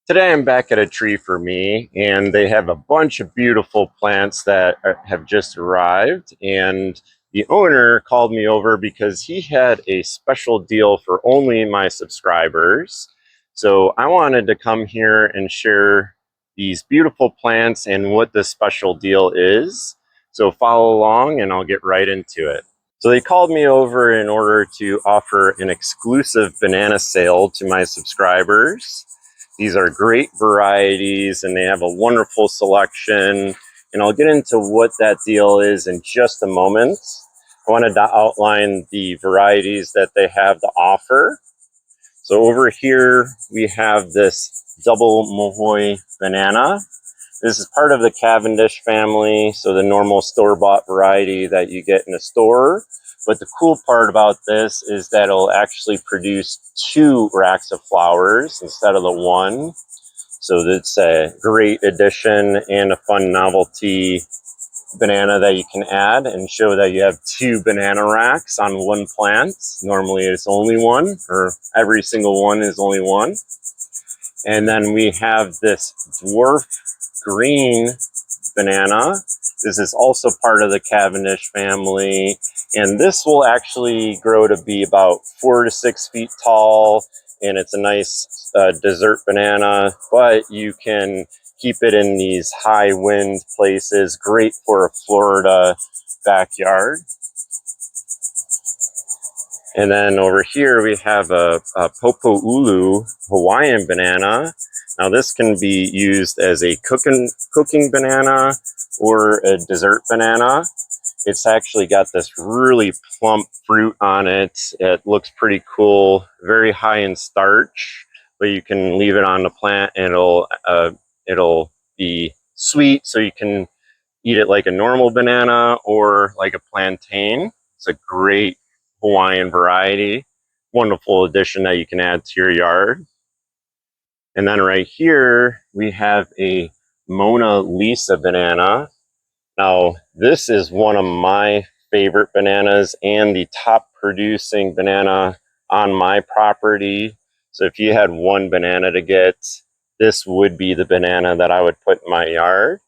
Today I'm back at a tree for me, and they have a bunch of beautiful plants that have just arrived. And the owner called me over because he had a special deal for only my subscribers. So I wanted to come here and share these beautiful plants and what the special deal is. So follow along and I'll get right into it. So they called me over in order to offer an exclusive banana sale to my subscribers. These are great varieties and they have a wonderful selection. And I'll get into what that deal is in just a moment. I wanted to outline the varieties that they have to offer. So over here, we have this double Mahoi banana. This is part of the Cavendish family, so the normal store-bought variety that you get in a store. But the cool part about this is that it'll actually produce 2 racks of flowers instead of the 1. So that's a great addition and a fun novelty banana that you can add and show that you have 2 banana racks on 1 plant. Normally it's only 1, or every single one is only 1. And then we have this Dwarf Green banana. This is also part of the Cavendish family, and this will actually grow to be about 4 to 6 feet tall, and it's a nice dessert banana, but you can keep it in these high wind places. Great for a Florida backyard. And then over here we have a Popo Ulu Hawaiian banana. Now this can be used as a cooking banana or a dessert banana. It's actually got this really plump fruit on it. It looks pretty cool, very high in starch, but you can leave it on the plant and it'll be sweet, so you can eat it like a normal banana or like a plantain. It's a great Hawaiian variety. Wonderful addition that you can add to your yard. And then right here, we have a Mona Lisa banana. Now, this is one of my favorite bananas and the top producing banana on my property. So if you had one banana to get, this would be the banana that I would put in my yard.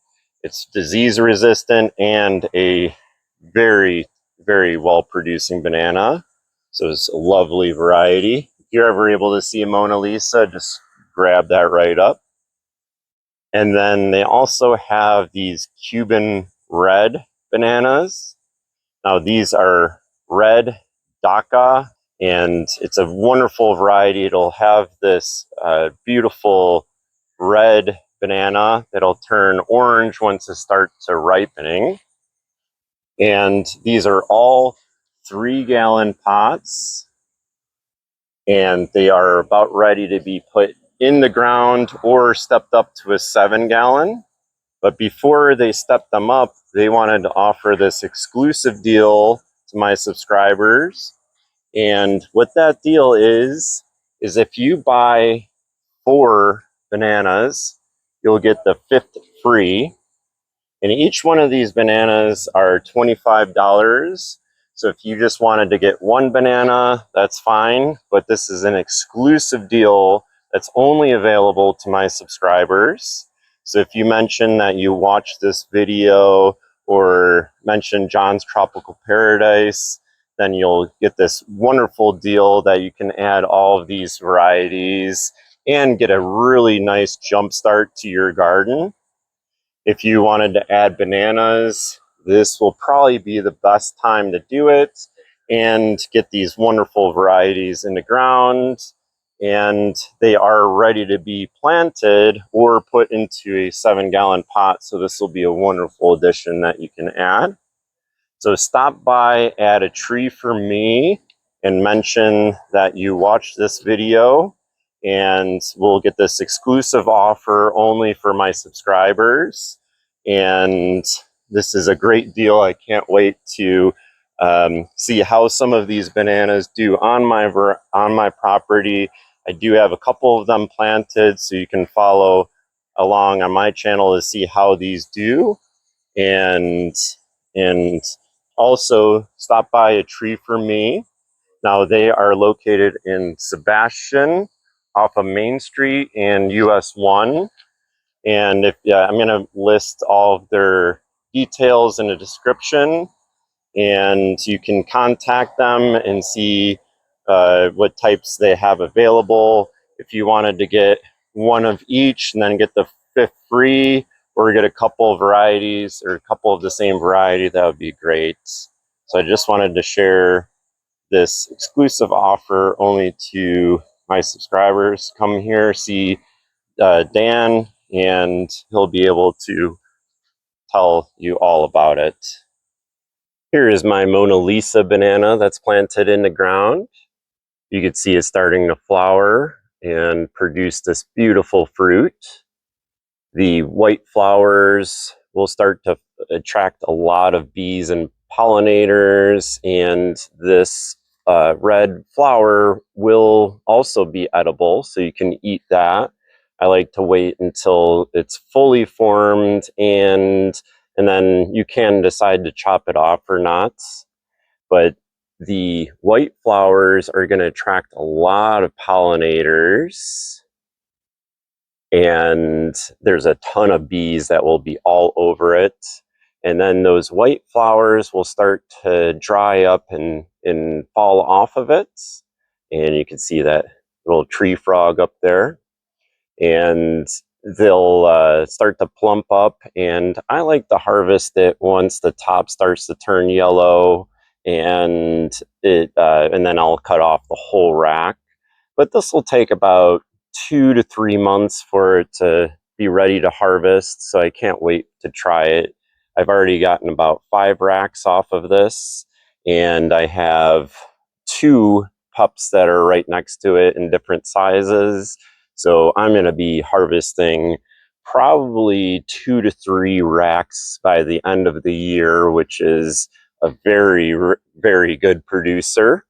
It's disease resistant and a very, very well producing banana. So it's a lovely variety. If you're ever able to see a Mona Lisa, just grab that right up. And then they also have these Cuban Red bananas. Now these are red Dacca, and it's a wonderful variety. It'll have this beautiful red banana that'll turn orange once it starts to ripening. And these are all 3-gallon pots, and they are about ready to be put in the ground or stepped up to a 7-gallon. But before they stepped them up, they wanted to offer this exclusive deal to my subscribers. And what that deal is if you buy 4 bananas, you'll get the 5th free. And each one of these bananas are $25. So if you just wanted to get 1 banana, that's fine. But this is an exclusive deal that's only available to my subscribers. So if you mention that you watched this video or mention John's Tropical Paradise, then you'll get this wonderful deal that you can add all of these varieties and get a really nice jump start to your garden. If you wanted to add bananas, this will probably be the best time to do it and get these wonderful varieties in the ground. And they are ready to be planted or put into a 7-gallon pot. So this will be a wonderful addition that you can add. So stop by, add a tree for me, and mention that you watched this video, and we'll get this exclusive offer only for my subscribers. And this is a great deal. I can't wait to see how some of these bananas do on my property. I do have a couple of them planted, so you can follow along on my channel to see how these do. And also stop by a tree for me. Now they are located in Sebastian, off of Main Street and US 1. And if I'm going to list all of their details in the description, and you can contact them and see what types they have available. If you wanted to get one of each and then get the fifth free, or get a couple of varieties or a couple of the same variety, that would be great. So I just wanted to share this exclusive offer only to my subscribers. Come here, see Dan, and he'll be able to tell you all about it. Here is my Mona Lisa banana that's planted in the ground. You can see it's starting to flower and produce this beautiful fruit. The white flowers will start to attract a lot of bees and pollinators, and this red flower will also be edible, so you can eat that. I like to wait until it's fully formed, and then you can decide to chop it off or not. But the white flowers are going to attract a lot of pollinators, and there's a ton of bees that will be all over it. And then those white flowers will start to dry up and fall off of it. And you can see that little tree frog up there. And they'll start to plump up. And I like to harvest it once the top starts to turn yellow, and then I'll cut off the whole rack. But this will take about 2 to 3 months for it to be ready to harvest, so I can't wait to try it. I've already gotten about 5 racks off of this, and I have 2 pups that are right next to it in different sizes. So I'm going to be harvesting probably 2 to 3 racks by the end of the year, which is a very, very good producer.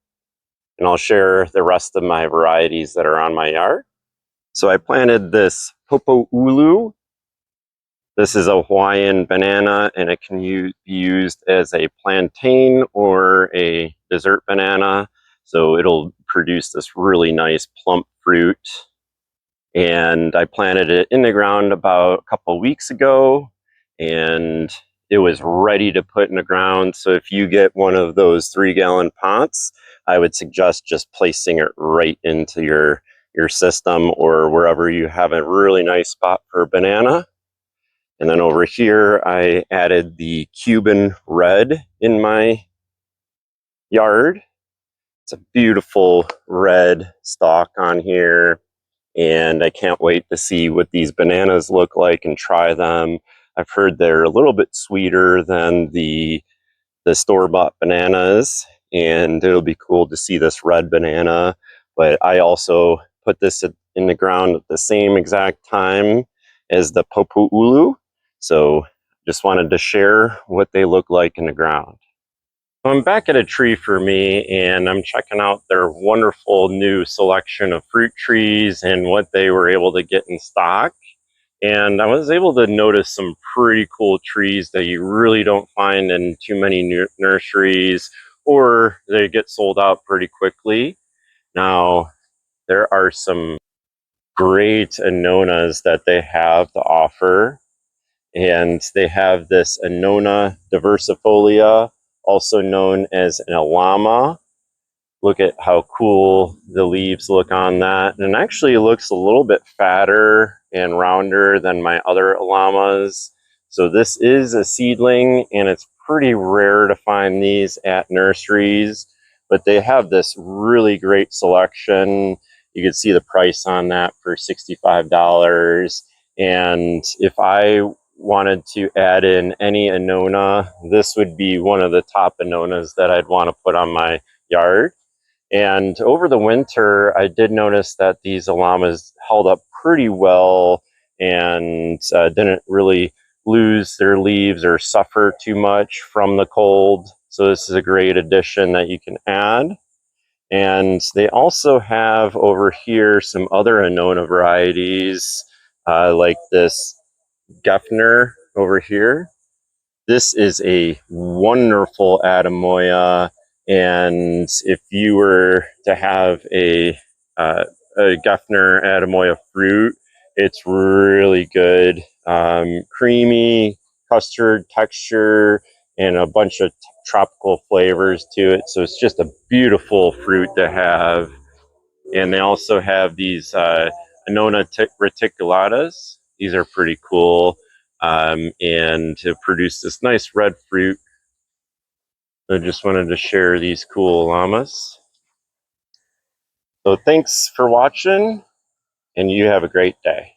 And I'll share the rest of my varieties that are on my yard. So I planted this Popo Ulu. This is a Hawaiian banana, and it can be used as a plantain or a dessert banana. So it'll produce this really nice plump fruit. And I planted it in the ground about a couple of weeks ago, and it was ready to put in the ground. So if you get one of those 3-gallon pots, I would suggest just placing it right into your system or wherever you have a really nice spot for a banana. And then over here, I added the Cuban Red in my yard. It's a beautiful red stalk on here, and I can't wait to see what these bananas look like and try them. I've heard they're a little bit sweeter than the store-bought bananas, and it'll be cool to see this red banana. But I also put this in the ground at the same exact time as the Popo Ulu, so just wanted to share what they look like in the ground. I'm back at a tree for me, and I'm checking out their wonderful new selection of fruit trees and what they were able to get in stock. And I was able to notice some pretty cool trees that you really don't find in too many nurseries, or they get sold out pretty quickly. Now, there are some great Annonas that they have to offer. And they have this Annona diversifolia, also known as an Ilama. Look at how cool the leaves look on that. And actually it looks a little bit fatter and rounder than my other Ilamas. So this is a seedling, and it's pretty rare to find these at nurseries, but they have this really great selection. You can see the price on that for $65. And if I wanted to add in any Annona, this would be one of the top Annonas that I'd want to put on my yard. And over the winter, I did notice that these Ilamas held up pretty well and didn't really lose their leaves or suffer too much from the cold. So this is a great addition that you can add. And they also have over here some other Annona varieties, like this Gefner over here. This is a wonderful Atemoya, and if you were to have a Geffner Atemoya fruit. It's really good, creamy custard texture and a bunch of tropical flavors to it. So it's just a beautiful fruit to have. And they also have these Annona reticulatas. These are pretty cool, and to produce this nice red fruit. I just wanted to share these cool llamas. So thanks for watching, and you have a great day.